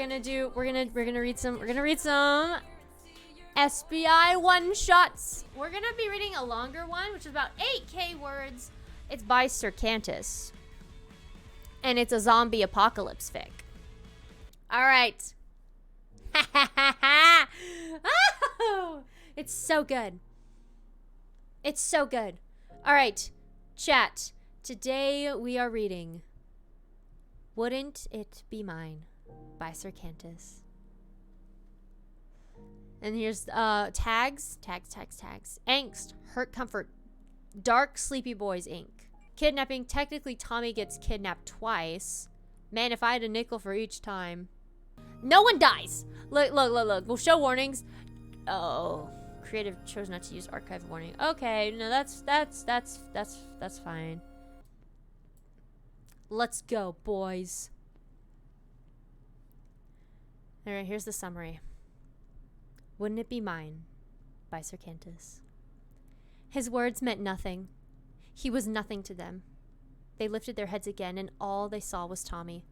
read some SBI One-Shots. We're gonna be reading a longer one, which is about 8K words. It's by Sircantus. And it's a zombie apocalypse fic. Alright. Oh, it's so good. It's so good. Alright, chat. Today we are reading Wouldn't It Be Mine by Sircantus. And here's tags. Angst, hurt, comfort, dark, sleepy boys, Inc. Kidnapping. Technically, Tommy gets kidnapped twice. Man, if I had a nickel for each time. No one dies. Look. We'll show warnings. Oh, creative chose not to use archive warning. Okay, no, that's fine. Let's go, boys. All right, here's the summary. Wouldn't It Be Mine by Sircantus. His words meant nothing. He was nothing to them. They lifted their heads again, and all they saw was Tommy.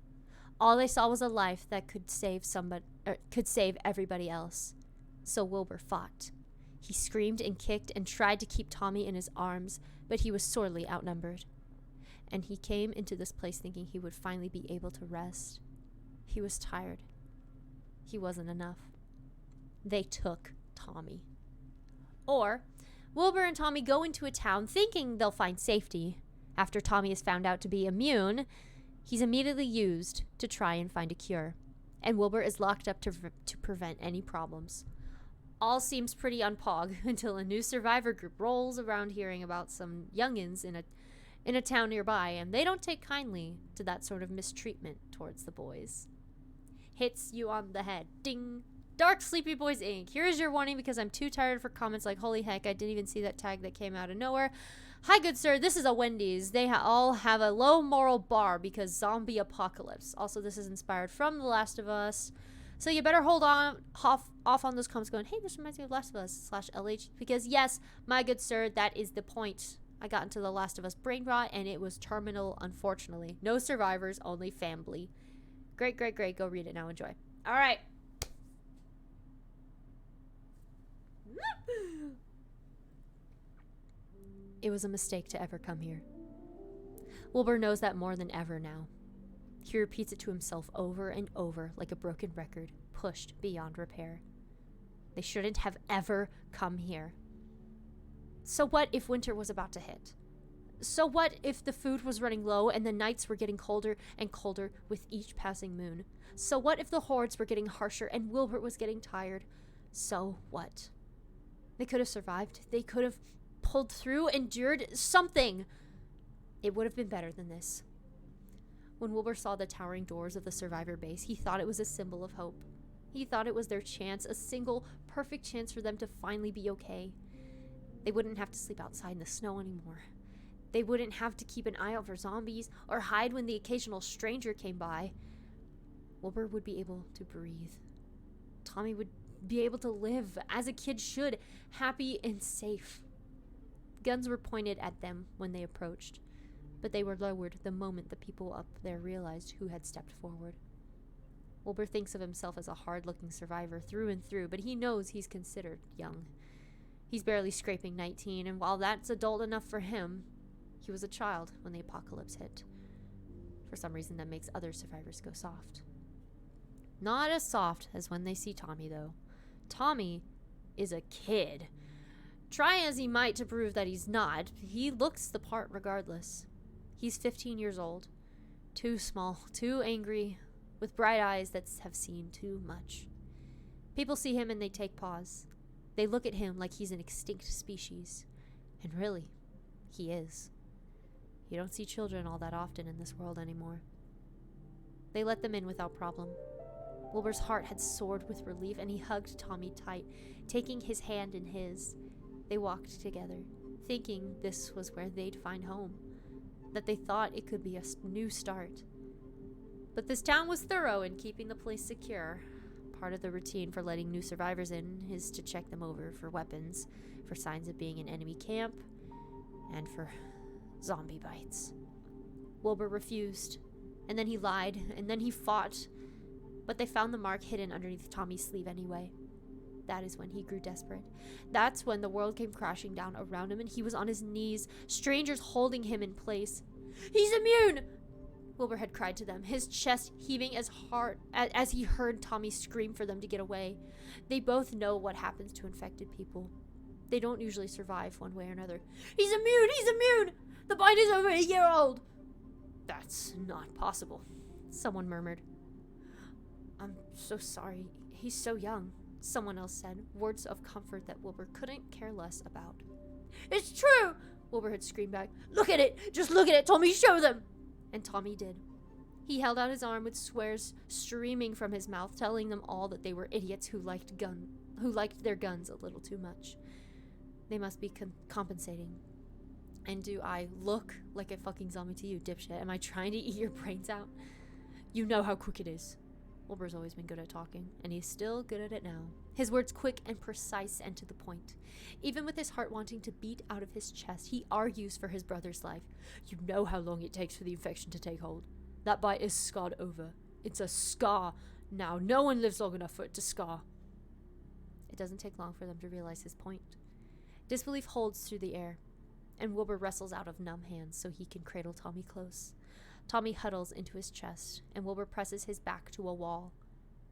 All they saw was a life that could save everybody else. So Wilbur fought. He screamed and kicked and tried to keep Tommy in his arms, but he was sorely outnumbered. And he came into this place thinking he would finally be able to rest. He was tired. He wasn't enough. They took Tommy. Or, Wilbur and Tommy go into a town thinking they'll find safety. After Tommy is found out to be immune, he's immediately used to try and find a cure. And Wilbur is locked up to prevent any problems. All seems pretty unpog until a new survivor group rolls around hearing about some youngins in a town nearby, and they don't take kindly to that sort of mistreatment towards the boys. Hits you on the head. Ding! Dark Sleepy Boys Inc. Here is your warning because I'm too tired for comments like, holy heck, I didn't even see that tag that came out of nowhere. Hi, good sir. This is a Wendy's. They all have a low moral bar because zombie apocalypse. Also, this is inspired from The Last of Us. So you better hold on off on those comments going, hey, this reminds me of Last of Us /LH. Because yes, my good sir, that is the point. I got into The Last of Us brain rot and it was terminal, unfortunately. No survivors, only family. Great. Go read it now. Enjoy. All right. It was a mistake to ever come here. Wilbur knows that more than ever now. He repeats it to himself over and over like a broken record, pushed beyond repair. They shouldn't have ever come here. So what if winter was about to hit? So what if the food was running low and the nights were getting colder and colder with each passing moon? So what if the hordes were getting harsher and Wilbur was getting tired? So what? They could have survived. They could have pulled through, endured something. It would have been better than this. When Wilbur saw the towering doors of the survivor base, he thought it was a symbol of hope. He thought it was their chance, a single perfect chance for them to finally be okay. They wouldn't have to sleep outside in the snow anymore. They wouldn't have to keep an eye out for zombies or hide when the occasional stranger came by. Wilbur would be able to breathe. Tommy would be able to live as a kid should, happy and safe. Guns were pointed at them when they approached, but they were lowered the moment the people up there realized who had stepped forward. Wilbur thinks of himself as a hard-looking survivor through and through, but he knows he's considered young. He's barely scraping 19, and while that's adult enough for him, he was a child when the apocalypse hit. For some reason, that makes other survivors go soft. Not as soft as when they see Tommy, though. Tommy is a kid. Try as he might to prove that he's not, he looks the part regardless. He's 15 years old, too small, too angry, with bright eyes that have seen too much. People see him and they take pause. They look at him like he's an extinct species. And really, he is. You don't see children all that often in this world anymore. They let them in without problem. Wilbur's heart had soared with relief, and he hugged Tommy tight, taking his hand in his. They walked together, thinking this was where they'd find home, that they thought it could be a new start. But this town was thorough in keeping the place secure. Part of the routine for letting new survivors in is to check them over for weapons, for signs of being in enemy camp, and for zombie bites. Wilbur refused, and then he lied, and then he fought. But they found the mark hidden underneath Tommy's sleeve anyway. That is when he grew desperate. That's when the world came crashing down around him and he was on his knees, strangers holding him in place. "He's immune!" Wilbur had cried to them, his chest heaving as hard as he heard Tommy scream for them to get away. They both know what happens to infected people. They don't usually survive one way or another. "He's immune! He's immune! The bite is over a year old!" "That's not possible," someone murmured. "I'm so sorry. He's so young," someone else said, words of comfort that Wilbur couldn't care less about. "It's true!" Wilbur had screamed back. "Look at it! Just look at it! Tommy, show them!" And Tommy did. He held out his arm with swears streaming from his mouth, telling them all that they were idiots who liked their guns a little too much. They must be compensating. "And do I look like a fucking zombie to you, dipshit? Am I trying to eat your brains out? You know how quick it is." Wilbur's always been good at talking, and he's still good at it now. His words quick and precise and to the point. Even with his heart wanting to beat out of his chest, he argues for his brother's life. "You know how long it takes for the infection to take hold. That bite is scarred over. It's a scar now. No one lives long enough for it to scar." It doesn't take long for them to realize his point. Disbelief holds through the air, and Wilbur wrestles out of numb hands so he can cradle Tommy close. Tommy huddles into his chest, and Wilbur presses his back to a wall.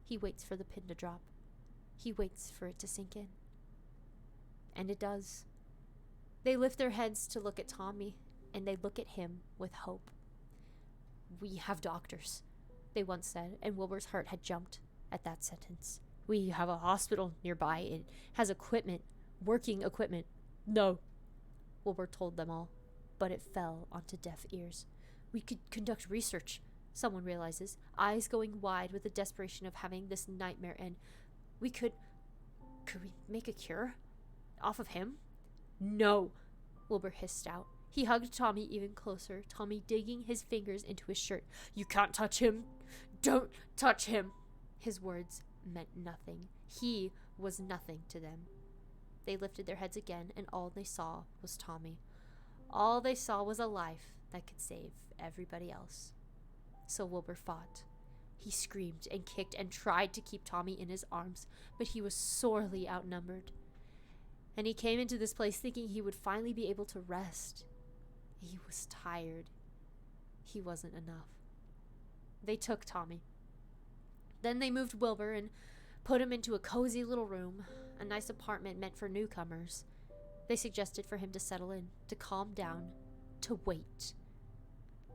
He waits for the pin to drop. He waits for it to sink in. And it does. They lift their heads to look at Tommy, and they look at him with hope. "We have doctors," they once said, and Wilbur's heart had jumped at that sentence. "We have a hospital nearby. It has equipment, working equipment." "No," Wilbur told them all, but it fell onto deaf ears. "We could conduct research," someone realizes, eyes going wide with the desperation of having this nightmare end. Could we make a cure? Off of him?" "No," Wilbur hissed out. He hugged Tommy even closer, Tommy digging his fingers into his shirt. "You can't touch him. Don't touch him." His words meant nothing. He was nothing to them. They lifted their heads again, and all they saw was Tommy. All they saw was a life that could save everybody else. So Wilbur fought. He screamed and kicked and tried to keep Tommy in his arms, but he was sorely outnumbered. And he came into this place thinking he would finally be able to rest. He was tired. He wasn't enough. They took Tommy. Then they moved Wilbur and put him into a cozy little room, a nice apartment meant for newcomers. They suggested for him to settle in, to calm down, to wait.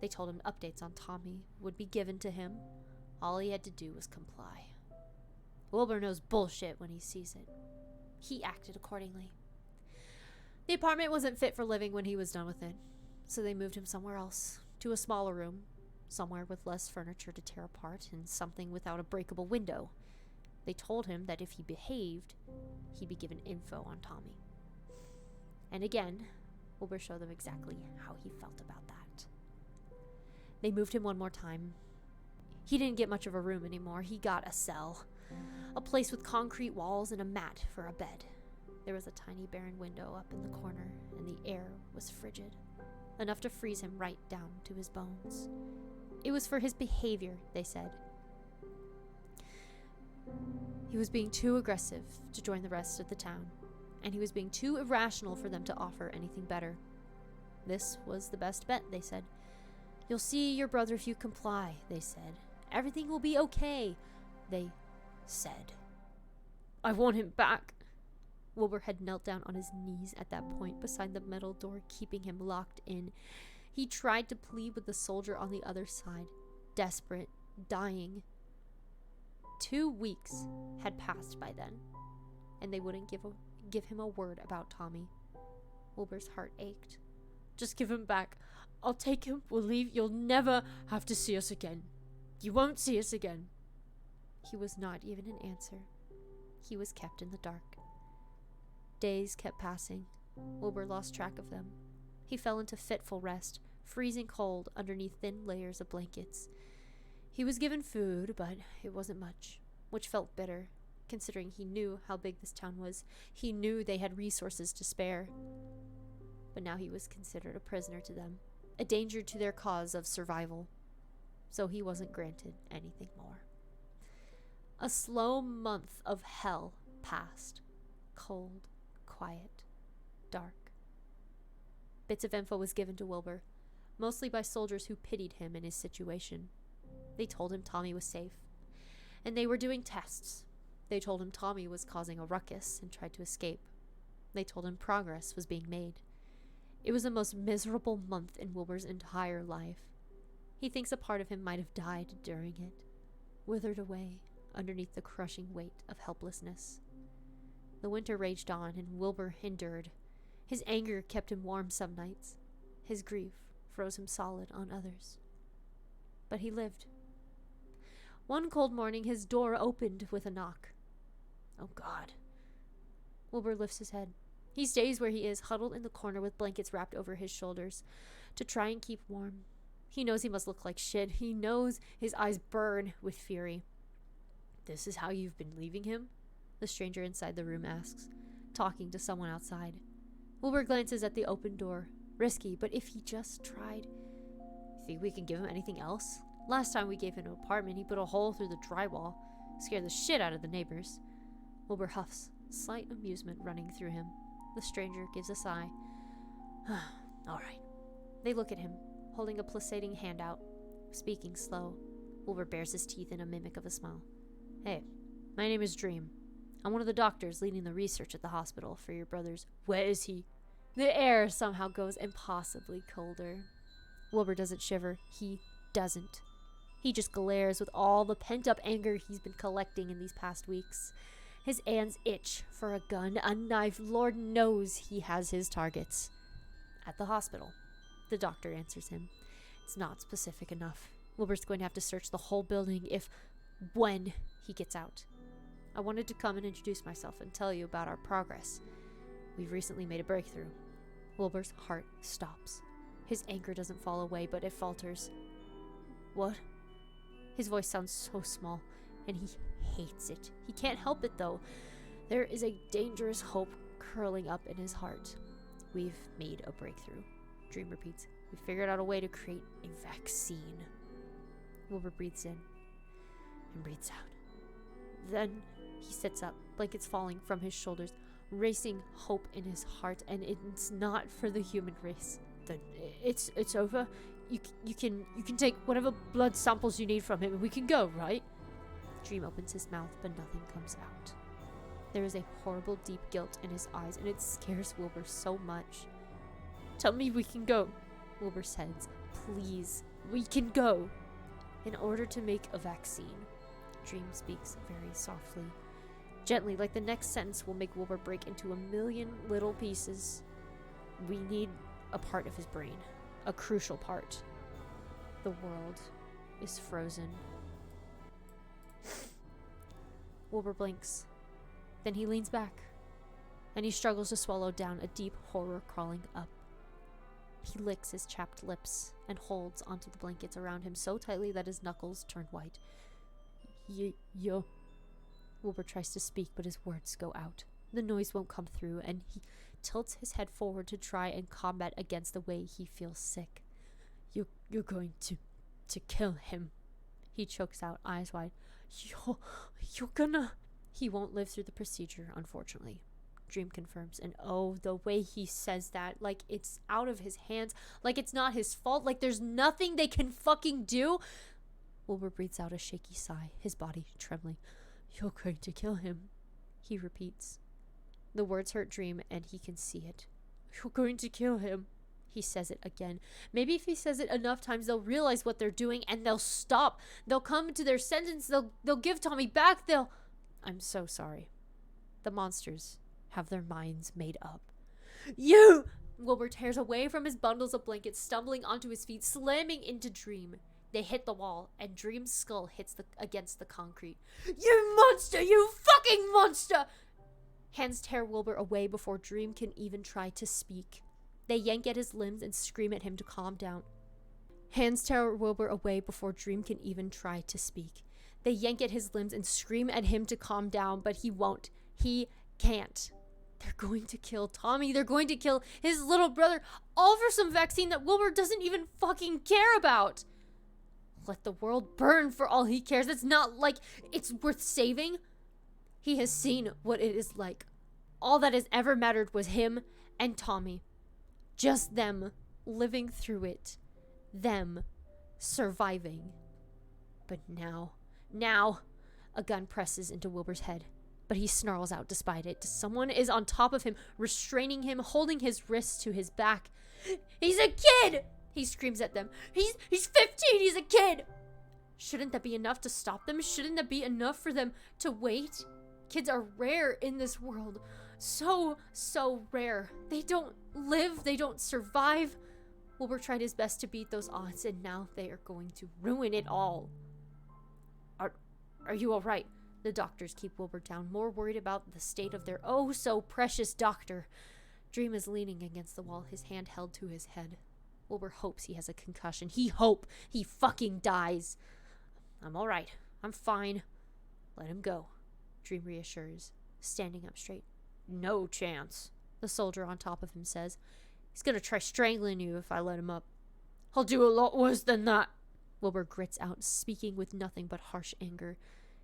They told him updates on Tommy would be given to him. All he had to do was comply. Wilbur knows bullshit when he sees it. He acted accordingly. The apartment wasn't fit for living when he was done with it, so they moved him somewhere else, to a smaller room, somewhere with less furniture to tear apart and something without a breakable window. They told him that if he behaved, he'd be given info on Tommy. And again, Wilbur showed them exactly how he felt about that. They moved him one more time. He didn't get much of a room anymore. He got a cell. A place with concrete walls and a mat for a bed. There was a tiny barren window up in the corner, and the air was frigid, enough to freeze him right down to his bones. It was for his behavior, they said. He was being too aggressive to join the rest of the town, and he was being too irrational for them to offer anything better. This was the best bet, they said. "You'll see your brother if you comply," they said. "Everything will be okay," they said. "I want him back." Wilbur had knelt down on his knees at that point beside the metal door, keeping him locked in. He tried to plead with the soldier on the other side, desperate, dying. 2 weeks had passed by then, and they wouldn't give him a word about Tommy. Wilbur's heart ached. "Just give him back. I'll take him. We'll leave. You'll never have to see us again. You won't see us again." He was not even an answer. He was kept in the dark. Days kept passing. Wilbur lost track of them. He fell into fitful rest, freezing cold underneath thin layers of blankets. He was given food, but it wasn't much, which felt bitter, considering he knew how big this town was. He knew they had resources to spare. But now he was considered a prisoner to them, a danger to their cause of survival. So he wasn't granted anything more. A slow month of hell passed. Cold, quiet, dark. Bits of info was given to Wilbur, mostly by soldiers who pitied him and his situation. They told him Tommy was safe, and they were doing tests. They told him Tommy was causing a ruckus and tried to escape. They told him progress was being made. It was the most miserable month in Wilbur's entire life. He thinks a part of him might have died during it, withered away underneath the crushing weight of helplessness. The winter raged on, and Wilbur endured. His anger kept him warm some nights. His grief froze him solid on others. But he lived. One cold morning, his door opened with a knock. Oh, God. Wilbur lifts his head. He stays where he is, huddled in the corner with blankets wrapped over his shoulders to try and keep warm. He knows he must look like shit. He knows his eyes burn with fury. "This is how you've been leaving him?" the stranger inside the room asks, talking to someone outside. Wilbur glances at the open door. Risky, but if he just tried... "Think we can give him anything else? Last time we gave him an apartment, he put a hole through the drywall. Scared the shit out of the neighbors." Wilbur huffs, slight amusement running through him. The stranger gives a sigh. "All right." They look at him, holding a placating hand out, speaking slow. Wilbur bares his teeth in a mimic of a smile. "Hey, my name is Dream. I'm one of the doctors leading the research at the hospital for your brother's..." "Where is he?" The air somehow goes impossibly colder. Wilbur doesn't shiver. He doesn't. He just glares with all the pent-up anger he's been collecting in these past weeks. His hands itch for a gun, a knife. Lord knows he has his targets. "At the hospital," the doctor answers him. It's not specific enough. Wilbur's going to have to search the whole building when he gets out. "I wanted to come and introduce myself and tell you about our progress. We've recently made a breakthrough." Wilbur's heart stops. His anger doesn't fall away, but it falters. "What?" His voice sounds so small, and he hates it. He can't help it, though. There is a dangerous hope curling up in his heart. "We've made a breakthrough," Dream repeats. "We figured out a way to create a vaccine." Wilbur breathes in and breathes out. Then he sits up, blankets falling from his shoulders, racing hope in his heart, and it's not for the human race. "Then it's over. You can take whatever blood samples you need from him, and we can go, right?" Dream opens his mouth, but nothing comes out. There is a horrible, deep guilt in his eyes, and it scares Wilbur so much. "Tell me we can go," Wilbur says. "Please, we can go." "In order to make a vaccine," Dream speaks very softly, gently, like the next sentence will make Wilbur break into a million little pieces. "We need a part of his brain, a crucial part." The world is frozen. Wilbur blinks. Then he leans back, and he struggles to swallow down a deep horror crawling up. He licks his chapped lips and holds onto the blankets around him so tightly that his knuckles turn white. Yo. Wilbur tries to speak, but his words go out. The noise won't come through, and he tilts his head forward to try and combat against the way he feels sick. You're going to kill him," he chokes out, eyes wide. You're gonna..." "He won't live through the procedure, unfortunately," Dream confirms. And oh, the way he says that, like it's out of his hands, like it's not his fault, like there's nothing they can fucking do. Wilbur breathes out a shaky sigh, his body trembling. "You're going to kill him," he repeats. The words hurt Dream, and he can see it. "You're going to kill him." He says it again. Maybe if he says it enough times, they'll realize what they're doing, and they'll stop. They'll come to their sentence. They'll give Tommy back. I'm so sorry. The monsters have their minds made up. "You!" Wilbur tears away from his bundles of blankets, stumbling onto his feet, slamming into Dream. They hit the wall, and Dream's skull hits against the concrete. "You monster! You fucking monster!" Hands tear Wilbur away before Dream can even try to speak. They yank at his limbs and scream at him to calm down. Hands tear Wilbur away before Dream can even try to speak. They yank at his limbs and scream at him to calm down, but he won't. He can't. They're going to kill Tommy. They're going to kill his little brother, all for some vaccine that Wilbur doesn't even fucking care about. Let the world burn for all he cares. It's not like it's worth saving. He has seen what it is like. All that has ever mattered was him and Tommy. Just them living through it. Them surviving. But now, a gun presses into Wilbur's head. But he snarls out despite it. Someone is on top of him, restraining him, holding his wrists to his back. He's a kid! He screams at them. He's 15, he's a kid! Shouldn't that be enough to stop them? Shouldn't that be enough for them to wait? Kids are rare in this world. So rare. They don't live, they don't survive. Wilbur tried his best to beat those odds, and now they are going to ruin it all. Are you all right? The doctors keep Wilbur down, more worried about the state of their oh-so-precious doctor. Dream is leaning against the wall, his hand held to his head. Wilbur hopes he has a concussion. He fucking dies. I'm all right. I'm fine. Let him go, Dream reassures, standing up straight. No chance, the soldier on top of him says. He's gonna try strangling you if I let him up. I'll do a lot worse than that, Wilbur grits out, speaking with nothing but harsh anger.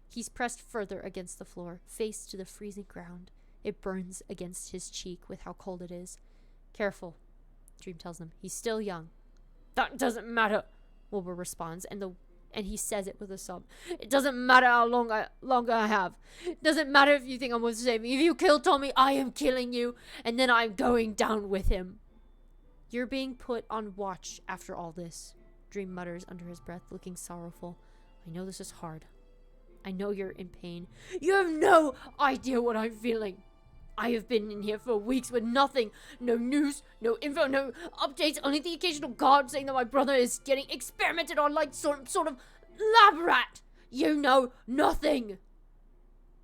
He's pressed further against the floor, face to the freezing ground. It burns against his cheek with how cold it is. Careful, Dream tells him. He's still young. That doesn't matter, Wilbur responds, and he says it with a sob. It doesn't matter how long I have. It doesn't matter if you think I'm worth saving. If you kill Tommy, I am killing you, and then I'm going down with him. You're being put on watch after all this, Dream mutters under his breath, looking sorrowful. I know this is hard. I know you're in pain. You have no idea what I'm feeling. I have been in here for weeks with nothing. No news, no info, no updates, only the occasional guard saying that my brother is getting experimented on like sort of lab rat. You know nothing.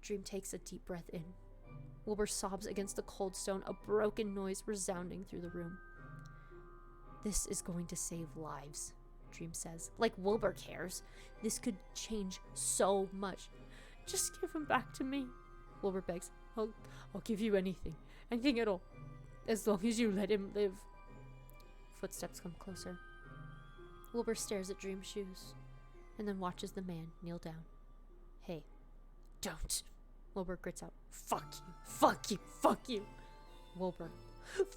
Dream takes a deep breath in. Wilbur sobs against the cold stone, a broken noise resounding through the room. This is going to save lives, Dream says. Like Wilbur cares. This could change so much. Just give him back to me, Wilbur begs. I'll give you anything at all, as long as you let him live. Footsteps come closer. Wilbur stares at Dream's shoes, and then watches the man kneel down. Hey, don't, Wilbur grits out. Fuck you. Wilbur,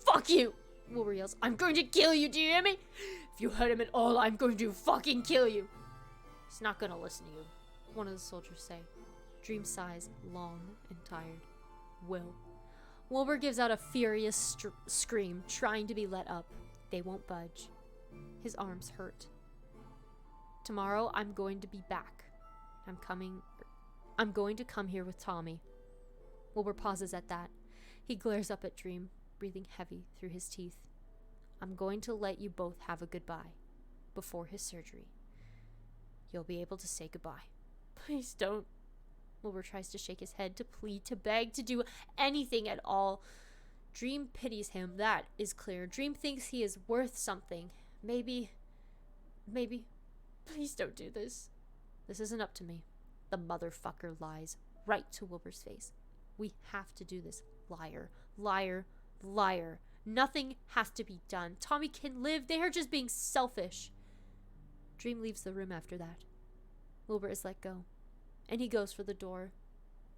fuck you, Wilbur yells. I'm going to kill you, do you hear me? If you hurt him at all, I'm going to fucking kill you. He's not gonna listen to you, one of the soldiers say. Dream sighs, long and tired. Wilbur gives out a furious scream, trying to be let up. They won't budge. His arms hurt. Tomorrow, I'm going to be back. I'm going to come here with Tommy. Wilbur pauses at that. He glares up at Dream, breathing heavy through his teeth. I'm going to let you both have a goodbye before his surgery. You'll be able to say goodbye. Please don't. Wilbur tries to shake his head, to plead, to beg, to do anything at all. Dream pities him, that is clear. Dream thinks he is worth something. Maybe. Please don't do this. This isn't up to me. The motherfucker lies right to Wilbur's face. We have to do this. Liar. Nothing has to be done. Tommy can live. They are just being selfish. Dream leaves the room after that. Wilbur is let go, and he goes for the door.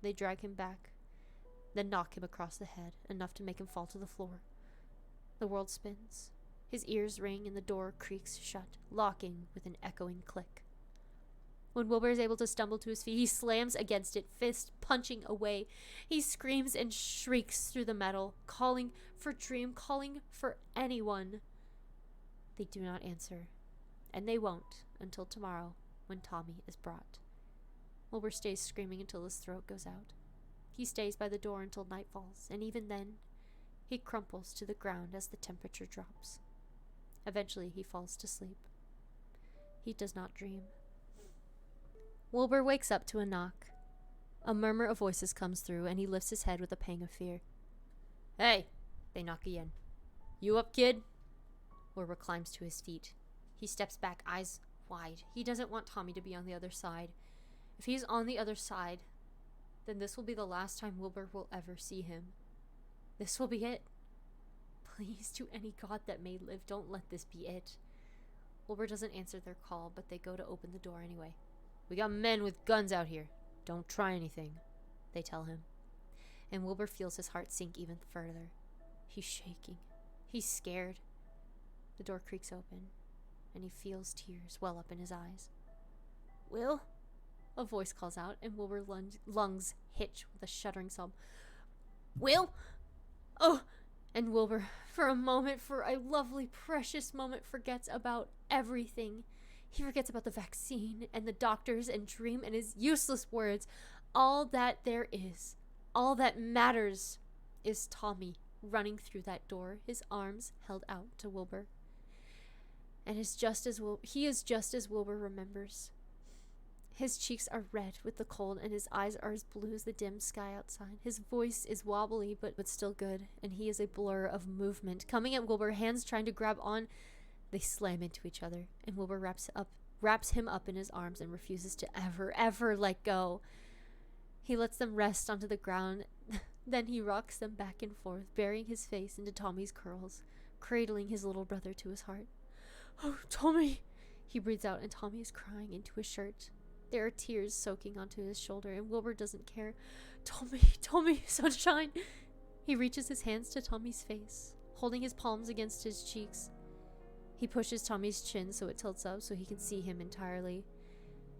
They drag him back, then knock him across the head, enough to make him fall to the floor. The world spins. His ears ring, and the door creaks shut, locking with an echoing click. When Wilbur is able to stumble to his feet, he slams against it, fist punching away. He screams and shrieks through the metal, calling for Dream, calling for anyone. They do not answer, and they won't until tomorrow, when Tommy is brought. Wilbur stays screaming until his throat goes out. He stays by the door until night falls, and even then, he crumples to the ground as the temperature drops. Eventually, he falls to sleep. He does not dream. Wilbur wakes up to a knock. A murmur of voices comes through, and he lifts his head with a pang of fear. Hey, they knock again. You up, kid? Wilbur climbs to his feet. He steps back, eyes wide. He doesn't want Tommy to be on the other side. If he's on the other side, then this will be the last time Wilbur will ever see him. This will be it. Please, to any god that may live, don't let this be it. Wilbur doesn't answer their call, but they go to open the door anyway. "We got men with guns out here. Don't try anything," they tell him. And Wilbur feels his heart sink even further. He's shaking. He's scared. The door creaks open, and he feels tears well up in his eyes. "Will?" a voice calls out, and Wilbur's lungs hitch with a shuddering sob. "Will? Oh!" And Wilbur, for a moment, for a lovely, precious moment, forgets about everything. He forgets about the vaccine and the doctors and Dream and his useless words. All that there is, all that matters, is Tommy running through that door, his arms held out to Wilbur. And he is just as Wilbur remembers. His cheeks are red with the cold, and his eyes are as blue as the dim sky outside. His voice is wobbly, but still good, and he is a blur of movement. Coming at Wilbur, hands trying to grab on, they slam into each other, and Wilbur wraps him up in his arms and refuses to ever let go. He lets them rest onto the ground, then he rocks them back and forth, burying his face into Tommy's curls, cradling his little brother to his heart. "Oh, Tommy!" he breathes out, and Tommy is crying into his shirt. There are tears soaking onto his shoulder, and Wilbur doesn't care. Tommy, sunshine!" He reaches his hands to Tommy's face, holding his palms against his cheeks. He pushes Tommy's chin so it tilts up so he can see him entirely,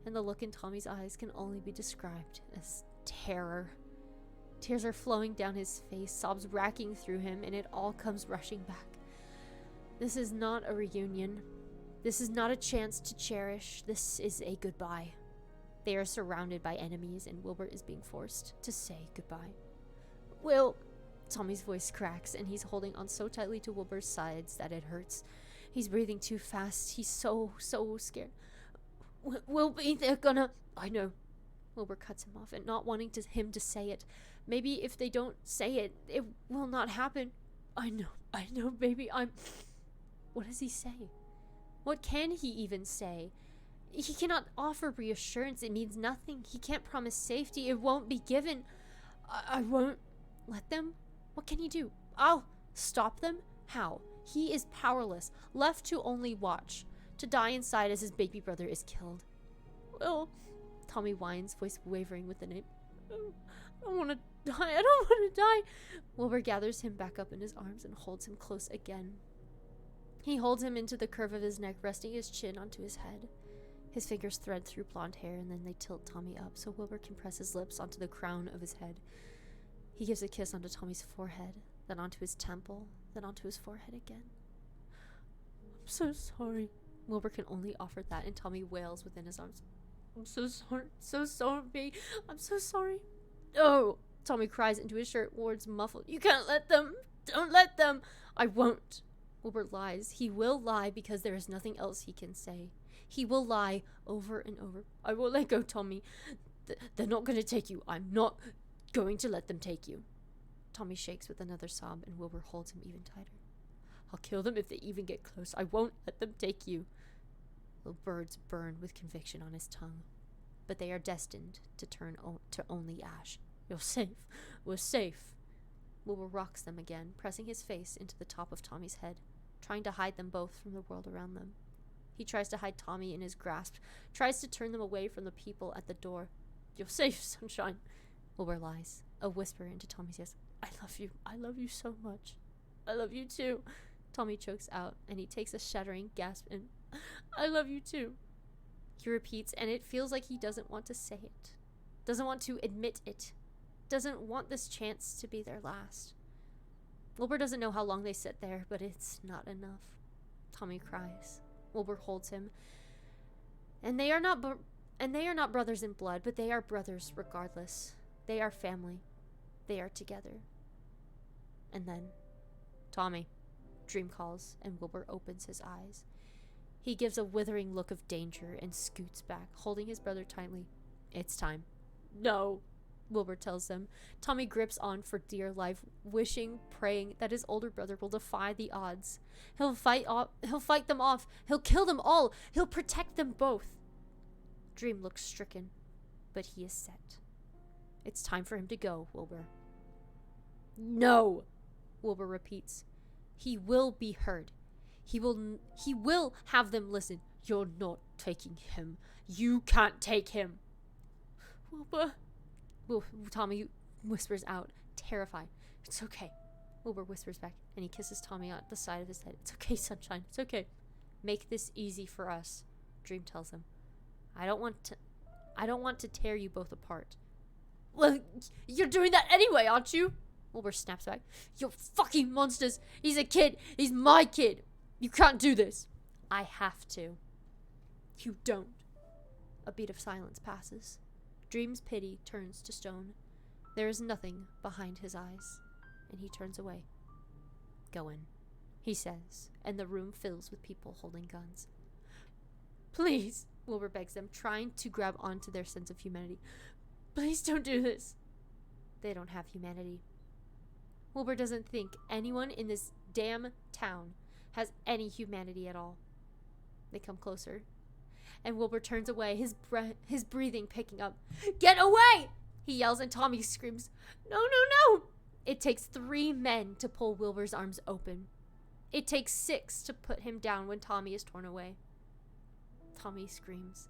and the look in Tommy's eyes can only be described as terror. Tears are flowing down his face, sobs racking through him, and it all comes rushing back. This is not a reunion. This is not a chance to cherish. This is a goodbye. They are surrounded by enemies, and Wilbur is being forced to say goodbye. "Will!" Tommy's voice cracks, and he's holding on so tightly to Wilbur's sides that it hurts. He's breathing too fast. He's so scared. "We'll be there gonna..." "I know." Wilbur cuts him off, and not wanting him to say it. "Maybe if they don't say it, it will not happen." I know, baby, What does he say? What can he even say? He cannot offer reassurance. It means nothing. He can't promise safety. It won't be given. I won't let them. What can he do? I'll stop them? How? He is powerless, left to only watch, to die inside as his baby brother is killed. "Well," Tommy whines, voice wavering with the name. "I don't want to die. I don't want to die." Wilbur gathers him back up in his arms and holds him close again. He holds him into the curve of his neck, resting his chin onto his head. His fingers thread through blonde hair, and then they tilt Tommy up so Wilbur can press his lips onto the crown of his head. He gives a kiss onto Tommy's forehead, then onto his temple, then onto his forehead again. "I'm so sorry." Wilbur can only offer that, and Tommy wails within his arms. "I'm so sorry, I'm so sorry." "Oh!" Tommy cries into his shirt, words muffled. "You can't let them. Don't let them." "I won't." Wilbur lies. He will lie because there is nothing else he can say. He will lie over and over. "I won't let go, Tommy. They're not going to take you. I'm not going to let them take you." Tommy shakes with another sob, and Wilbur holds him even tighter. "I'll kill them if they even get close. I won't let them take you." The words burn with conviction on his tongue, but they are destined to turn to only ash. "You're safe. We're safe." Wilbur rocks them again, pressing his face into the top of Tommy's head, trying to hide them both from the world around them. He tries to hide Tommy in his grasp, tries to turn them away from the people at the door. "You're safe, sunshine." Wilbur lies, a whisper into Tommy's ears. I love you so much." "I love you too," Tommy chokes out, and he takes a shuddering gasp and, "I love you too." He repeats, and it feels like he doesn't want to say it, doesn't want to admit it, doesn't want this chance to be their last. Wilbur doesn't know how long they sit there, but it's not enough. Tommy cries. Wilbur holds him. And they are not brothers in blood, but they are brothers regardless. They are family. They are together. And then, "Tommy," Dream calls, and Wilbur opens his eyes. He gives a withering look of danger and scoots back, holding his brother tightly. "It's time." "No," Wilbur tells them. Tommy grips on for dear life, wishing, praying that his older brother will defy the odds. He'll fight them off. He'll kill them all. He'll protect them both. Dream looks stricken, but he is set. "It's time for him to go, Wilbur." "No," Wilbur repeats. "He will be heard. He will have them listen. You're not taking him. You can't take him. Wilbur. Tommy whispers out, terrified. It's okay. Wilbur whispers back, and he kisses Tommy on the side of his head. It's okay, sunshine. It's okay. Make this easy for us, Dream tells him. I don't want to tear you both apart. Well, you're doing that anyway, aren't you? Wilbur snaps back. You're fucking monsters. He's a kid. He's my kid. You can't do this. I have to. You don't. A beat of silence passes. Dream's pity turns to stone. There is nothing behind his eyes, and he turns away. Go in, he says, and the room fills with people holding guns. Please, Wilbur begs them, trying to grab onto their sense of humanity. Please don't do this. They don't have humanity. Wilbur doesn't think anyone in this damn town has any humanity at all. They come closer, and Wilbur turns away, his breathing picking up. Get away! He yells, and Tommy screams, No, no, no! It takes 3 men to pull Wilbur's arms open. It takes 6 to put him down when Tommy is torn away. Tommy screams,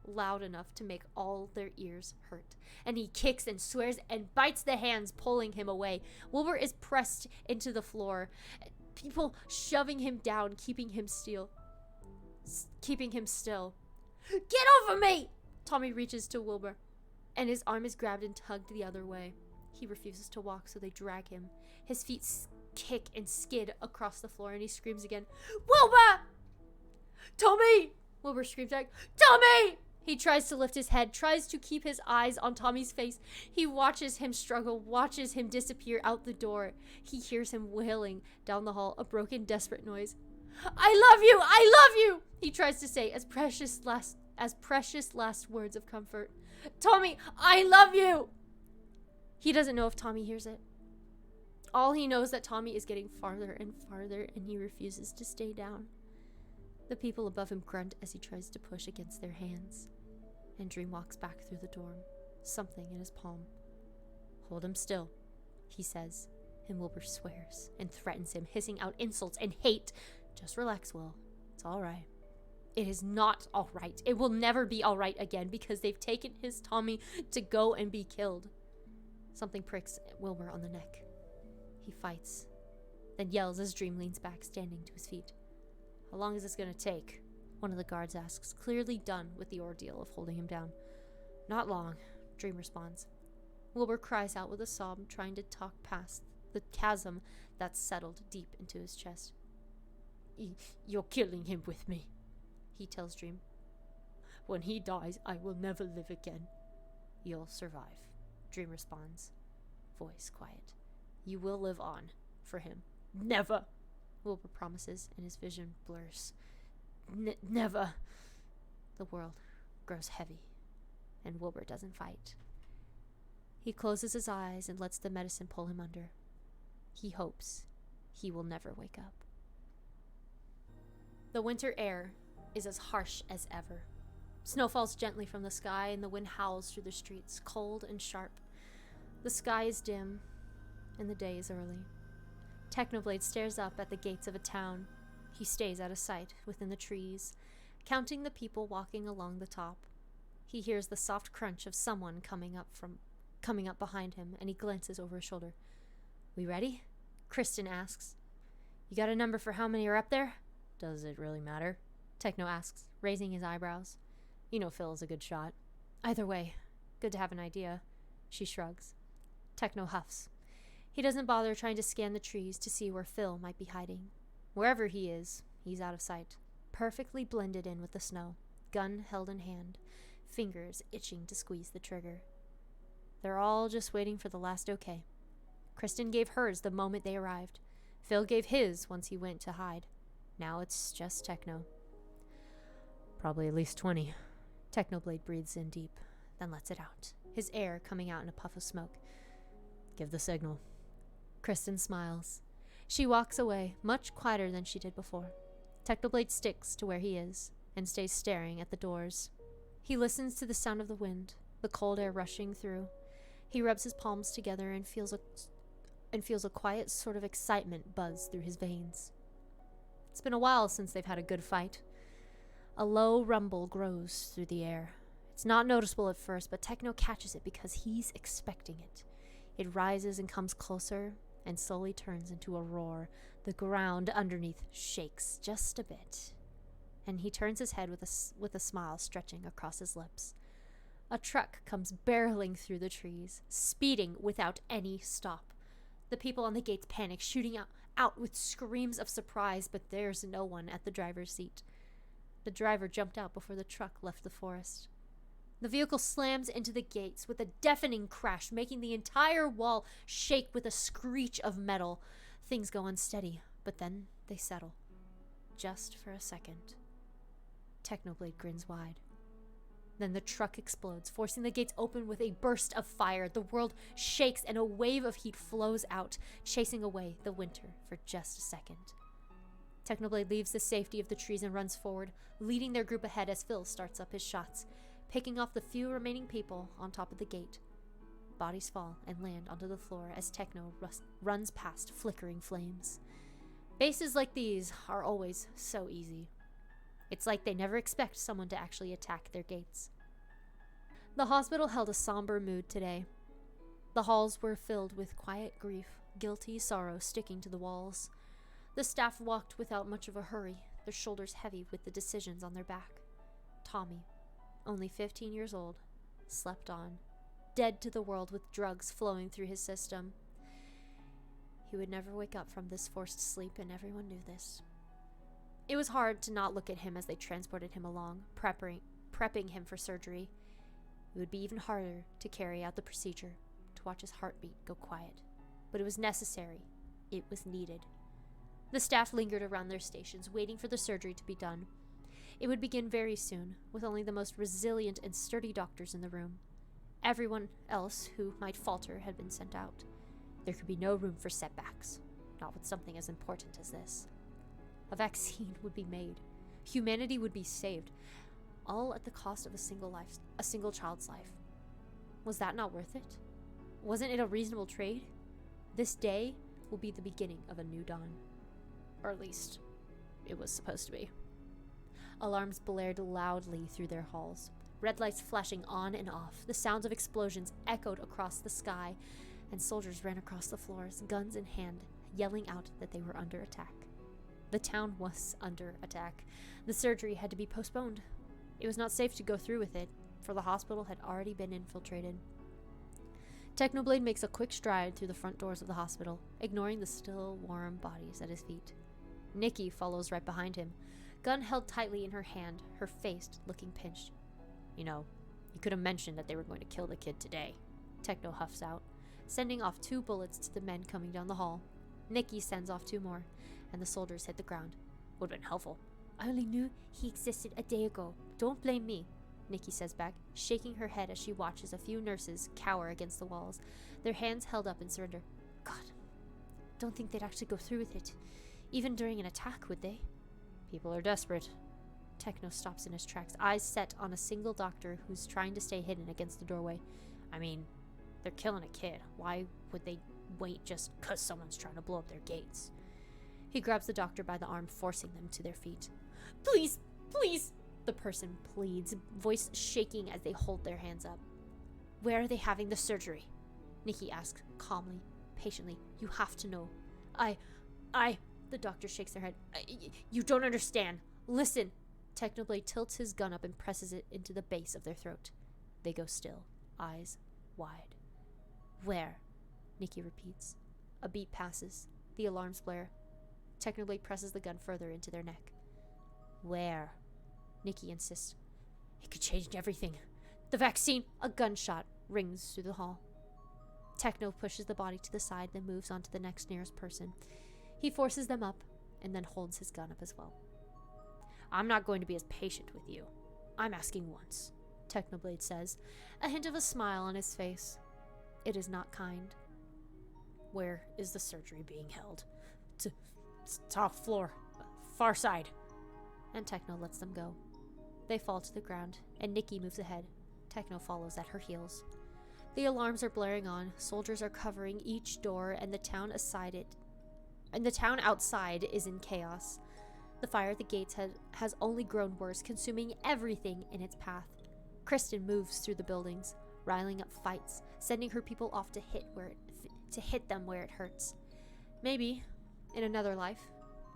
loud enough to make all their ears hurt, and he kicks and swears and bites the hands pulling him away. Wilbur is pressed into the floor, people shoving him down, keeping him still. Get off of me! Tommy reaches to Wilbur, and his arm is grabbed and tugged the other way. He refuses to walk, so they drag him. His feet kick and skid across the floor, and he screams again. Wilbur! Tommy! Wilbur screams back. Tommy! He tries to lift his head, tries to keep his eyes on Tommy's face. He watches him struggle, watches him disappear out the door. He hears him wailing down the hall, a broken, desperate noise. I love you! I love you! He tries to say as precious last words of comfort. Tommy, I love you! He doesn't know if Tommy hears it. All he knows is that Tommy is getting farther and farther, and he refuses to stay down. The people above him grunt as he tries to push against their hands. And Dream walks back through the dorm, something in his palm. Hold him still, he says, and Wilbur swears and threatens him, hissing out insults and hate. Just relax, Will. It's all right. It is not all right. It will never be all right again because they've taken his Tommy to go and be killed. Something pricks Wilbur on the neck. He fights, then yells as Dream leans back, standing to his feet. How long is this going to take? One of the guards asks, clearly done with the ordeal of holding him down. Not long, Dream responds. Wilbur cries out with a sob, trying to talk past the chasm that's settled deep into his chest. You're killing him with me, he tells Dream. When he dies, I will never live again. You'll survive, Dream responds, voice quiet. You will live on for him. Never, Wilbur promises, and his vision blurs. Never. The world grows heavy, and Wilbur doesn't fight. He closes his eyes and lets the medicine pull him under. He hopes he will never wake up. The winter air is as harsh as ever. Snow falls gently from the sky, and the wind howls through the streets, cold and sharp. The sky is dim, and the day is early. Technoblade stares up at the gates of a town. He stays out of sight within the trees, counting the people walking along the top. He hears the soft crunch of someone coming up behind him, and he glances over his shoulder. We ready? Kristen asks. You got a number for how many are up there? Does it really matter? Techno asks, raising his eyebrows. You know Phil is a good shot. Either way, good to have an idea. She shrugs. Techno huffs. He doesn't bother trying to scan the trees to see where Phil might be hiding. Wherever he is, he's out of sight, perfectly blended in with the snow, gun held in hand, fingers itching to squeeze the trigger. They're all just waiting for the last okay. Kristen gave hers the moment they arrived. Phil gave his once he went to hide. Now it's just Techno. Probably at least 20. Technoblade breathes in deep, then lets it out, his air coming out in a puff of smoke. Give the signal. Kristen smiles. She walks away, much quieter than she did before. Technoblade sticks to where he is and stays staring at the doors. He listens to the sound of the wind, the cold air rushing through. He rubs his palms together and feels a quiet sort of excitement buzz through his veins. It's been a while since they've had a good fight. A low rumble grows through the air. It's not noticeable at first, but Techno catches it because he's expecting it. It rises and comes closer and slowly turns into a roar. The ground underneath shakes just a bit. And he turns his head with a smile stretching across his lips. A truck comes barreling through the trees, speeding without any stop. The people on the gates panic, shooting out with screams of surprise, but there's no one at the driver's seat. The driver jumped out before the truck left the forest. The vehicle slams into the gates with a deafening crash, making the entire wall shake with a screech of metal. Things go unsteady, but then they settle. Just for a second. Technoblade grins wide. Then the truck explodes, forcing the gates open with a burst of fire. The world shakes and a wave of heat flows out, chasing away the winter for just a second. Technoblade leaves the safety of the trees and runs forward, leading their group ahead as Phil starts up his shots, picking off the few remaining people on top of the gate. Bodies fall and land onto the floor as Techno runs past flickering flames. Bases like these are always so easy. It's like they never expect someone to actually attack their gates. The hospital held a somber mood today. The halls were filled with quiet grief, guilty sorrow sticking to the walls. The staff walked without much of a hurry, their shoulders heavy with the decisions on their back. Tommy, only 15 years old, slept on, dead to the world with drugs flowing through his system. He would never wake up from this forced sleep, and everyone knew this. It was hard to not look at him as they transported him along, prepping him for surgery. It would be even harder to carry out the procedure, to watch his heartbeat go quiet. But it was necessary. It was needed. The staff lingered around their stations, waiting for the surgery to be done. It would begin very soon, with only the most resilient and sturdy doctors in the room. Everyone else who might falter had been sent out. There could be no room for setbacks, not with something as important as this. A vaccine would be made. Humanity would be saved, all at the cost of a single child's life. Was that not worth it? Wasn't it a reasonable trade? This day will be the beginning of a new dawn. Or at least, it was supposed to be. Alarms blared loudly through their halls, red lights flashing on and off. The sounds of explosions echoed across the sky, and soldiers ran across the floors, guns in hand, yelling out that they were under attack. The town was under attack. The surgery had to be postponed. It was not safe to go through with it, for the hospital had already been infiltrated. Technoblade makes a quick stride through the front doors of the hospital, ignoring the still warm bodies at his feet. Nikki follows right behind him, gun held tightly in her hand, her face looking pinched. You could have mentioned that they were going to kill the kid today, Techno huffs out, sending off 2 bullets to the men coming down the hall. Nikki sends off 2 more, and the soldiers hit the ground. Would have been helpful. I only knew he existed a day ago. Don't blame me, Nikki says back, shaking her head as she watches a few nurses cower against the walls, their hands held up in surrender. God, don't think they'd actually go through with it. Even during an attack, would they? People are desperate. Techno stops in his tracks, eyes set on a single doctor who's trying to stay hidden against the doorway. I mean, they're killing a kid. Why would they wait just 'cause someone's trying to blow up their gates? He grabs the doctor by the arm, forcing them to their feet. Please, please, the person pleads, voice shaking as they hold their hands up. Where are they having the surgery? Nikki asks, calmly, patiently. You have to know. The doctor shakes their head. You don't understand. Listen. Technoblade tilts his gun up and presses it into the base of their throat. They go still, eyes wide. Where? Nikki repeats. A beat passes. The alarms blare. Technoblade presses the gun further into their neck. Where? Nikki insists. It could change everything. The vaccine! A gunshot rings through the hall. Techno pushes the body to the side, then moves on to the next nearest person. He forces them up, and then holds his gun up as well. I'm not going to be as patient with you. I'm asking once, Technoblade says, a hint of a smile on his face. It is not kind. Where is the surgery being held? Top floor. Far side. And Techno lets them go. They fall to the ground, and Nikki moves ahead. Techno follows at her heels. The alarms are blaring on, soldiers are covering each door, and the town outside is in chaos. The fire at the gates has only grown worse, consuming everything in its path. Kristen moves through the buildings, riling up fights, sending her people off to hit them where it hurts. Maybe, in another life,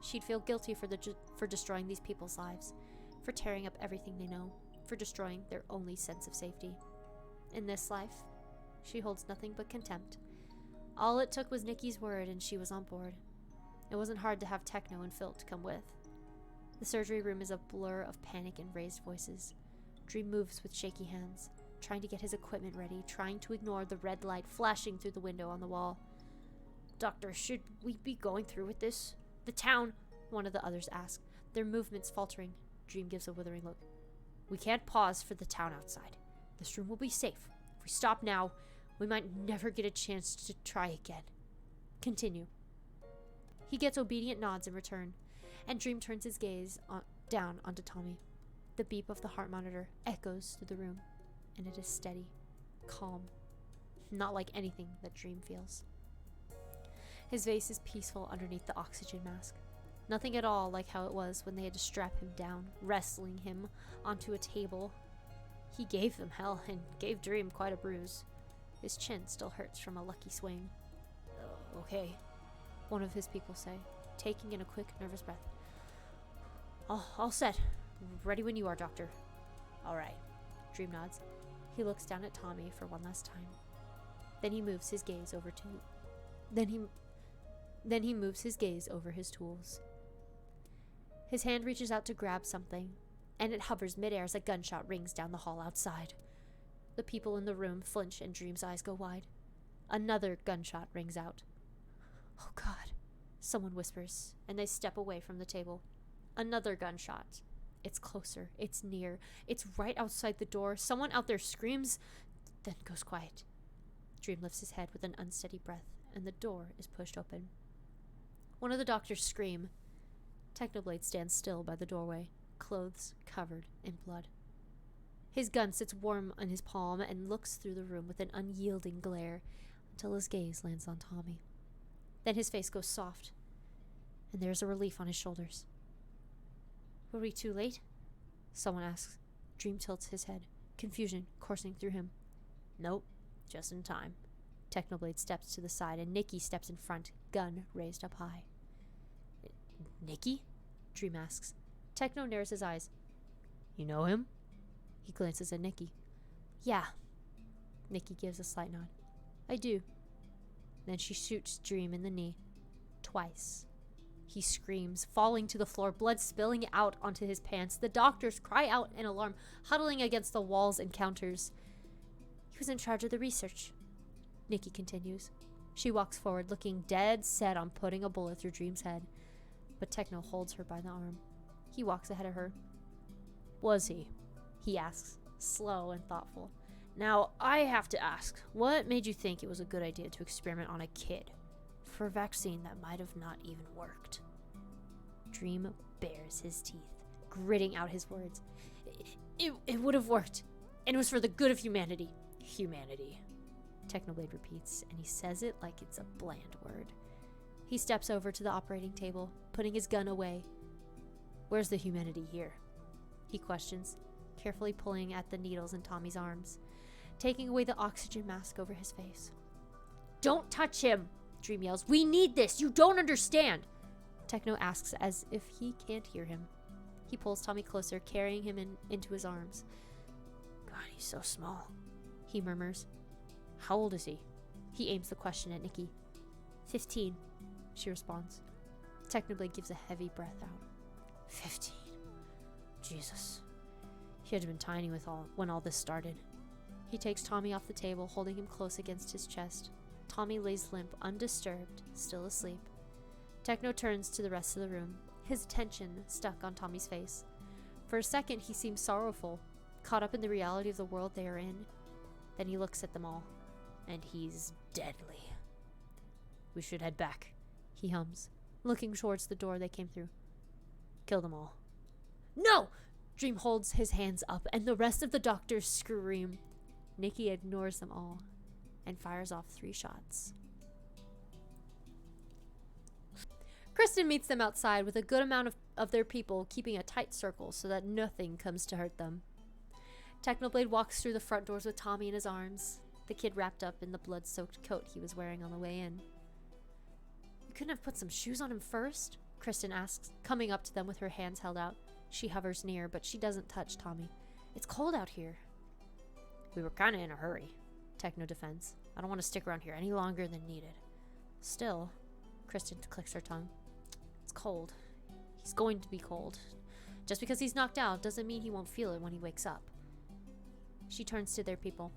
she'd feel guilty for destroying these people's lives, for tearing up everything they know, for destroying their only sense of safety. In this life, she holds nothing but contempt. All it took was Nikki's word and she was on board. It wasn't hard to have Techno and Phil come with. The surgery room is a blur of panic and raised voices. Dream moves with shaky hands, trying to get his equipment ready, trying to ignore the red light flashing through the window on the wall. "Doctor, should we be going through with this? The town," one of the others asked, their movements faltering. Dream gives a withering look. "We can't pause for the town outside. This room will be safe. If we stop now, we might never get a chance to try again. Continue." He gets obedient nods in return, and Dream turns his gaze down onto Tommy. The beep of the heart monitor echoes through the room, and it is steady, calm, not like anything that Dream feels. His face is peaceful underneath the oxygen mask. Nothing at all like how it was when they had to strap him down, wrestling him onto a table. He gave them hell and gave Dream quite a bruise. His chin still hurts from a lucky swing. "Okay," one of his people say, taking in a quick, nervous breath. All set. Ready when you are, Doctor." "All right." Dream nods. He looks down at Tommy for one last time. Then he moves his gaze over his tools. His hand reaches out to grab something, and it hovers midair as a gunshot rings down the hall outside. The people in the room flinch and Dream's eyes go wide. Another gunshot rings out. "Oh God," someone whispers, and they step away from the table. Another gunshot. It's closer. It's near. It's right outside the door. Someone out there screams, then goes quiet. Dream lifts his head with an unsteady breath, and the door is pushed open. One of the doctors scream. Technoblade stands still by the doorway, clothes covered in blood. His gun sits warm on his palm and looks through the room with an unyielding glare until his gaze lands on Tommy. Then his face goes soft, and there's a relief on his shoulders. "Were we too late?" someone asks. Dream tilts his head, confusion coursing through him. "Nope, just in time." Technoblade steps to the side, and Nikki steps in front, gun raised up high. "Nikki?" Dream asks. Techno narrows his eyes. "You know him?" He glances at Nikki. "Yeah." Nikki gives a slight nod. "I do." Then she shoots Dream in the knee. Twice. He screams, falling to the floor, blood spilling out onto his pants. The doctors cry out in alarm, huddling against the walls and counters. "He was in charge of the research," Nikki continues. She walks forward, looking dead set on putting a bullet through Dream's head. But Techno holds her by the arm. He walks ahead of her. "Was he?" he asks, slow and thoughtful. "Now, I have to ask, what made you think it was a good idea to experiment on a kid for a vaccine that might have not even worked?" Dream bares his teeth, gritting out his words. It would have worked, and it was for the good of humanity." "Humanity," Technoblade repeats, and he says it like it's a bland word. He steps over to the operating table, putting his gun away. "Where's the humanity here?" he questions, carefully pulling at the needles in Tommy's arms, taking away the oxygen mask over his face. "Don't touch him!" Dream yells. "We need this! You don't understand!" Techno asks as if he can't hear him. He pulls Tommy closer, carrying him into his arms. "God, he's so small," he murmurs. "How old is he?" He aims the question at Nikki. 15, she responds. Technoblade gives a heavy breath out. 15. Jesus. He had been tiny when all this started. He takes Tommy off the table, holding him close against his chest. Tommy lays limp, undisturbed, still asleep. Techno turns to the rest of the room, his attention stuck on Tommy's face. For a second, he seems sorrowful, caught up in the reality of the world they are in. Then he looks at them all, and he's deadly. "We should head back," he hums, looking towards the door they came through. "Kill them all." "No!" Dream holds his hands up, and the rest of the doctors scream. Nikki ignores them all and fires off 3 shots. Kristen meets them outside with a good amount of of their people keeping a tight circle so that nothing comes to hurt them. Technoblade walks through the front doors with Tommy in his arms, the kid wrapped up in the blood-soaked coat he was wearing on the way in. You couldn't have put some shoes on him first? Kristen asks, coming up to them with her hands held out. She hovers near, but she doesn't touch Tommy. It's cold out here. We were kind of in a hurry, Techno defends. I don't want to stick around here any longer than needed. Still, Kristen clicks her tongue. It's cold. He's going to be cold. Just because he's knocked out doesn't mean he won't feel it when he wakes up. She turns to their people.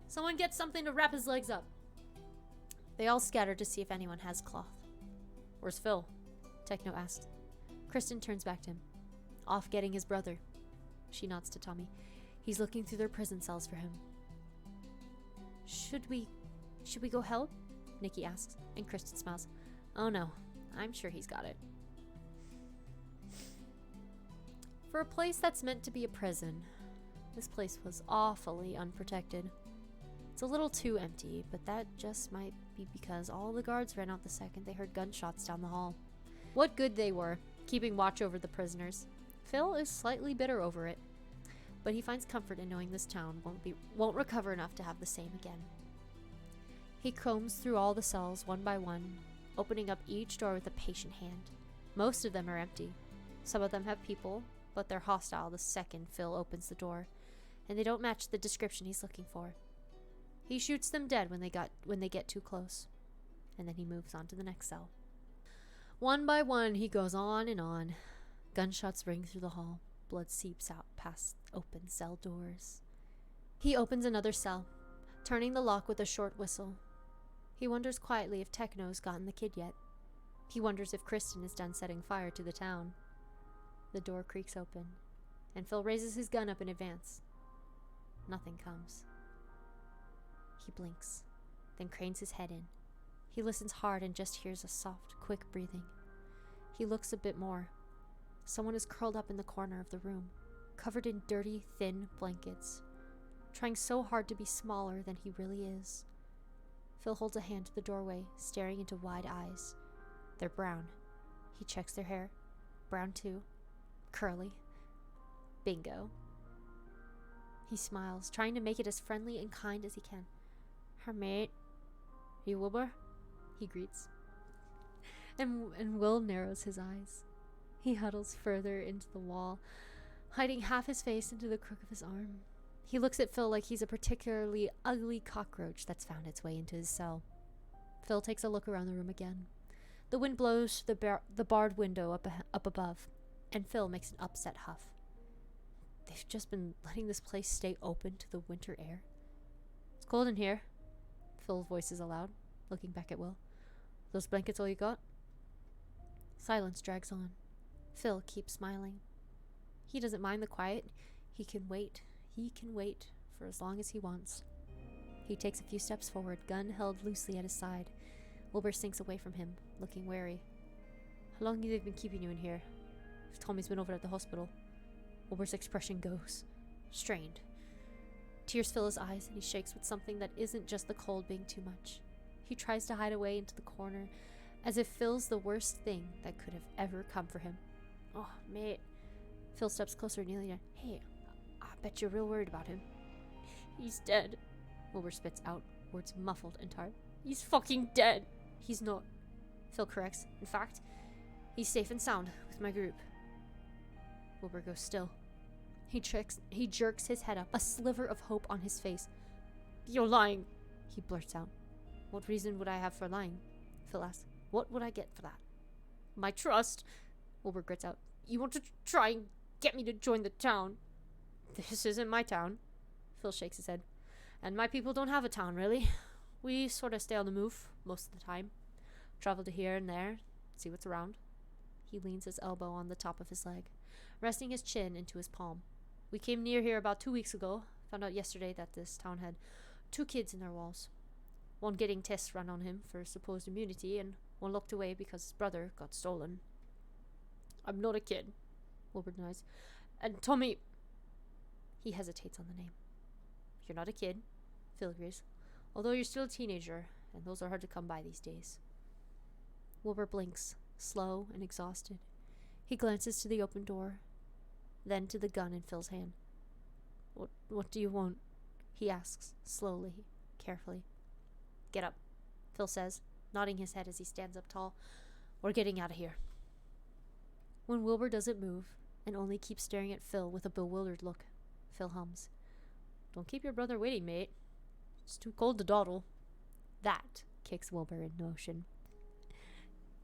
Someone get something to wrap his legs up. They all scatter to see if anyone has cloth. Where's Phil? Techno asks. Kristen turns back to him. Off getting his brother. She nods to Tommy. He's looking through their prison cells for him. Should we go help? Nikki asks, and Kristen smiles. Oh no, I'm sure he's got it. For a place that's meant to be a prison, this place was awfully unprotected. It's a little too empty, but that just might be because all the guards ran out the second they heard gunshots down the hall. What good they were, keeping watch over the prisoners. Phil is slightly bitter over it, but he finds comfort in knowing this town won't recover enough to have the same again. He combs through all the cells one by one, opening up each door with a patient hand. Most of them are empty. Some of them have people, but they're hostile the second Phil opens the door, and they don't match the description he's looking for. He shoots them dead when they get too close, and then he moves on to the next cell. One by one, he goes on and on. Gunshots ring through the hall. Blood seeps out past open cell doors. He opens another cell, turning the lock with a short whistle. He wonders quietly if Techno's gotten the kid yet. He wonders if Kristen is done setting fire to the town. The door creaks open, and Phil raises his gun up in advance. Nothing comes. He blinks, then cranes his head in. He listens hard and just hears a soft, quick breathing. He looks a bit more. Someone is curled up in the corner of the room, covered in dirty, thin blankets, trying so hard to be smaller than he really is. Phil holds a hand to the doorway, staring into wide eyes. They're brown. He checks their hair. Brown too. Curly. Bingo. He smiles, trying to make it as friendly and kind as he can. Her mate. You Wilbur? He greets. And Will narrows his eyes. He huddles further into the wall, hiding half his face into the crook of his arm. He looks at Phil like he's a particularly ugly cockroach that's found its way into his cell. Phil takes a look around the room again. The wind blows through the barred window up above, and Phil makes an upset huff. They've just been letting this place stay open to the winter air. It's cold in here. Phil's voice is aloud, looking back at Will. Those blankets all you got? Silence drags on. Phil keeps smiling. He doesn't mind the quiet. He can wait. He can wait for as long as he wants. He takes a few steps forward, gun held loosely at his side. Wilbur sinks away from him, looking wary. How long have they been keeping you in here? If Tommy's been over at the hospital. Wilbur's expression goes strained. Tears fill his eyes, and he shakes with something that isn't just the cold being too much. He tries to hide away into the corner, as if Phil's the worst thing that could have ever come for him. Oh, mate. Phil steps closer, kneeling down. Hey, I bet you're real worried about him. He's dead. Wilbur spits out, words muffled and tired. He's fucking dead. He's not. Phil corrects. In fact, he's safe and sound with my group. Wilbur goes still. He jerks his head up, a sliver of hope on his face. You're lying, he blurts out. What reason would I have for lying? Phil asks. What would I get for that? My trust, Wilbur grits out. You want to try and get me to join the town? This isn't my town. Phil shakes his head. And my people don't have a town, really. We sort of stay on the move most of the time. Travel to here and there, see what's around. He leans his elbow on the top of his leg, resting his chin into his palm. We came near here about 2 weeks ago. Found out yesterday that this town had 2 kids in their walls. One getting tests run on him for supposed immunity, and one locked away because his brother got stolen. I'm not a kid, Wilbur denies. And Tommy... He hesitates on the name. You're not a kid, Phil agrees. Although you're still a teenager, and those are hard to come by these days. Wilbur blinks, slow and exhausted. He glances to the open door, then to the gun in Phil's hand. What do you want? He asks, slowly, carefully. Get up, Phil says, nodding his head as he stands up tall. We're getting out of here. When Wilbur doesn't move, and only keeps staring at Phil with a bewildered look, Phil hums. Don't keep your brother waiting, mate. It's too cold to dawdle. That kicks Wilbur in motion.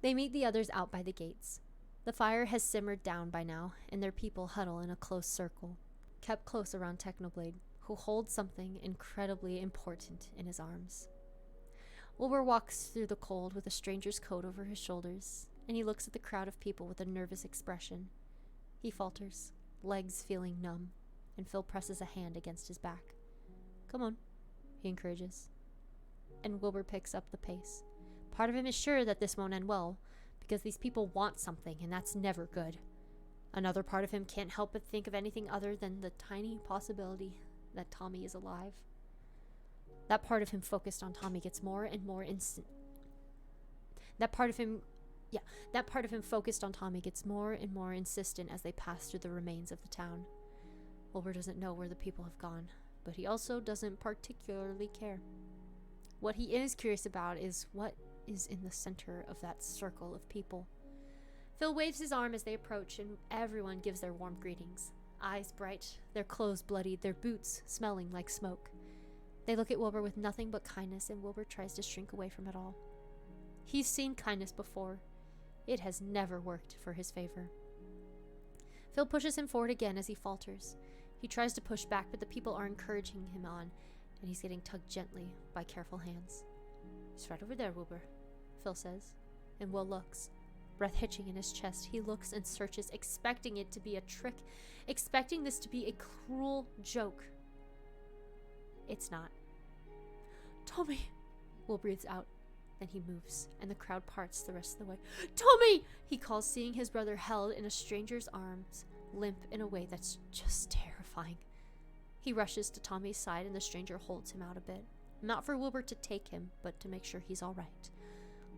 They meet the others out by the gates. The fire has simmered down by now, and their people huddle in a close circle, kept close around Technoblade, who holds something incredibly important in his arms. Wilbur walks through the cold with a stranger's coat over his shoulders, and he looks at the crowd of people with a nervous expression. He falters, legs feeling numb, and Phil presses a hand against his back. Come on, he encourages. And Wilbur picks up the pace. Part of him is sure that this won't end well, because these people want something, and that's never good. Another part of him can't help but think of anything other than the tiny possibility that Tommy is alive. That part of him focused on Tommy gets more and more instant. That part of him focused on Tommy gets more and more insistent as they pass through the remains of the town. Wilbur doesn't know where the people have gone, but he also doesn't particularly care. What he is curious about is what is in the center of that circle of people. Phil waves his arm as they approach, and everyone gives their warm greetings. Eyes bright, their clothes bloodied, their boots smelling like smoke. They look at Wilbur with nothing but kindness, and Wilbur tries to shrink away from it all. He's seen kindness before. It has never worked for his favor. Phil pushes him forward again as he falters. He tries to push back, but the people are encouraging him on, and he's getting tugged gently by careful hands. It's right over there, Wilbur, Phil says, and Will looks. Breath hitching in his chest, he looks and searches, expecting it to be a trick, expecting this to be a cruel joke. It's not. Tommy, Will breathes out. Then he moves, and the crowd parts the rest of the way. Tommy! He calls, seeing his brother held in a stranger's arms, limp in a way that's just terrifying. He rushes to Tommy's side, and the stranger holds him out a bit. Not for Wilbur to take him, but to make sure he's all right.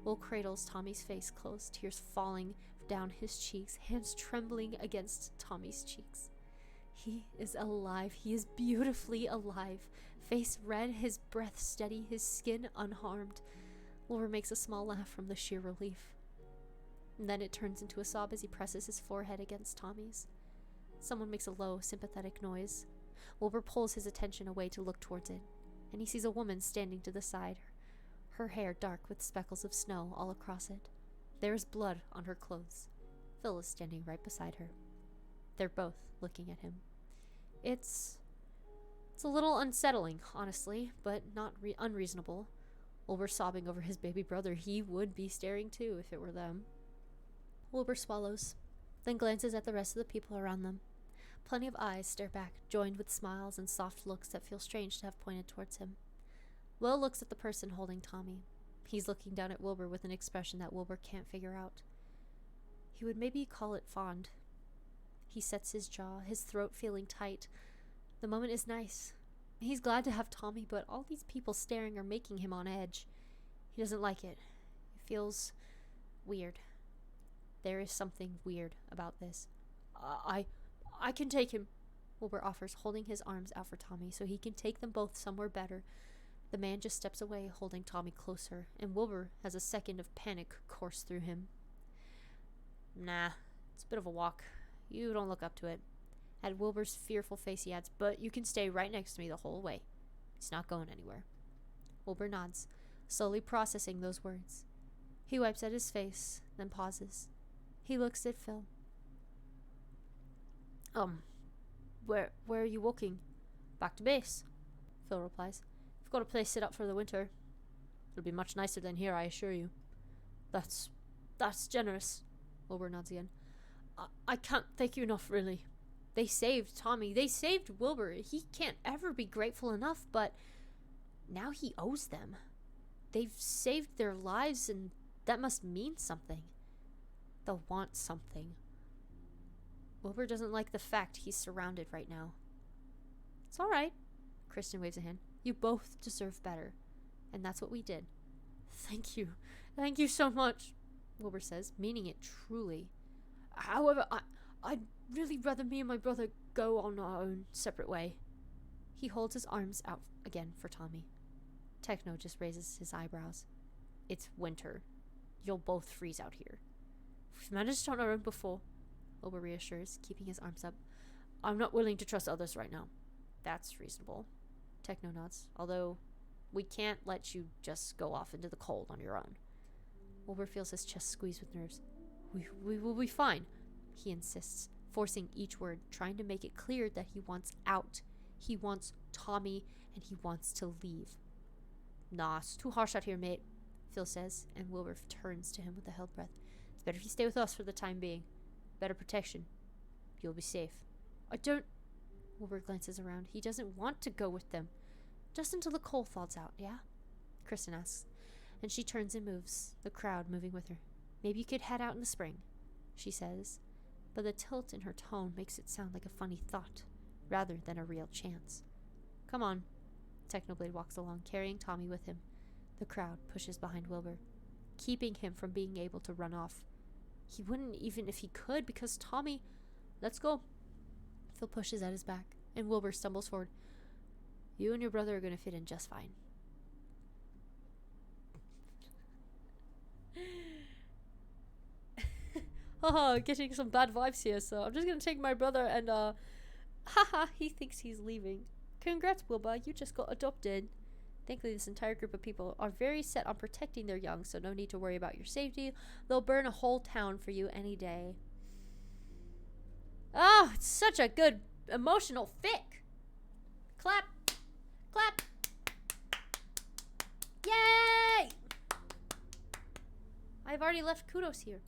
Will cradles Tommy's face close, tears falling down his cheeks, hands trembling against Tommy's cheeks. He is alive. He is beautifully alive. Face red, his breath steady, his skin unharmed. Wilbur makes a small laugh from the sheer relief. And then it turns into a sob as he presses his forehead against Tommy's. Someone makes a low, sympathetic noise. Wilbur pulls his attention away to look towards it, and he sees a woman standing to the side, her hair dark with speckles of snow all across it. There is blood on her clothes. Phil is standing right beside her. They're both looking at him. It's a little unsettling, honestly, but not unreasonable. Wilbur sobbing over his baby brother. He would be staring too if it were them. Wilbur swallows, then glances at the rest of the people around them. Plenty of eyes stare back, joined with smiles and soft looks that feel strange to have pointed towards him. Will looks at the person holding Tommy. He's looking down at Wilbur with an expression that Wilbur can't figure out. He would maybe call it fond. He sets his jaw, his throat feeling tight. The moment is nice. He's glad to have Tommy, but all these people staring are making him on edge. He doesn't like it. It feels weird. There is something weird about this. I can take him, Wilbur offers, holding his arms out for Tommy so he can take them both somewhere better. The man just steps away, holding Tommy closer, and Wilbur has a second of panic course through him. Nah, it's a bit of a walk. You don't look up to it. At Wilbur's fearful face, he adds, but you can stay right next to me the whole way. He's not going anywhere. Wilbur nods, slowly processing those words. He wipes at his face, then pauses. He looks at Phil. Where are you walking? Back to base, Phil replies. I've got a place set up for the winter. It'll be much nicer than here, I assure you. That's generous, Wilbur nods again. I can't thank you enough, really. They saved Tommy. They saved Wilbur. He can't ever be grateful enough, but now he owes them. They've saved their lives, and that must mean something. They'll want something. Wilbur doesn't like the fact he's surrounded right now. It's all right, Kristen waves a hand. You both deserve better, and that's what we did. Thank you. Thank you so much, Wilbur says, meaning it truly. However, I'd really rather me and my brother go on our own separate way. He holds his arms out again for Tommy. Techno just raises his eyebrows. It's winter. You'll both freeze out here. We've managed on our own before, Wilbur reassures, keeping his arms up. I'm not willing to trust others right now. That's reasonable. Techno nods, although we can't let you just go off into the cold on your own. Wilbur feels his chest squeeze with nerves. We will be fine, he insists, forcing each word, trying to make it clear that he wants out. He wants Tommy, and he wants to leave. Nah, it's too harsh out here, mate, Phil says, and Wilbur turns to him with a held breath. It's better if you stay with us for the time being. Better protection. You'll be safe. I don't... Wilbur glances around. He doesn't want to go with them. Just until the coal thaws out, yeah? Kristen asks, and she turns and moves, the crowd moving with her. Maybe you could head out in the spring, she says, but the tilt in her tone makes it sound like a funny thought, rather than a real chance. Come on. Technoblade walks along, carrying Tommy with him. The crowd pushes behind Wilbur, keeping him from being able to run off. He wouldn't even if he could, because Tommy... Let's go. Phil pushes at his back, and Wilbur stumbles forward. You and your brother are going to fit in just fine. Haha, getting some bad vibes here, so I'm just going to take my brother and, haha, he thinks he's leaving. Congrats, Wilbur, you just got adopted. Thankfully, this entire group of people are very set on protecting their young, so no need to worry about your safety. They'll burn a whole town for you any day. Oh, it's such a good emotional fic. Clap. Clap. Yay! I've already left kudos here.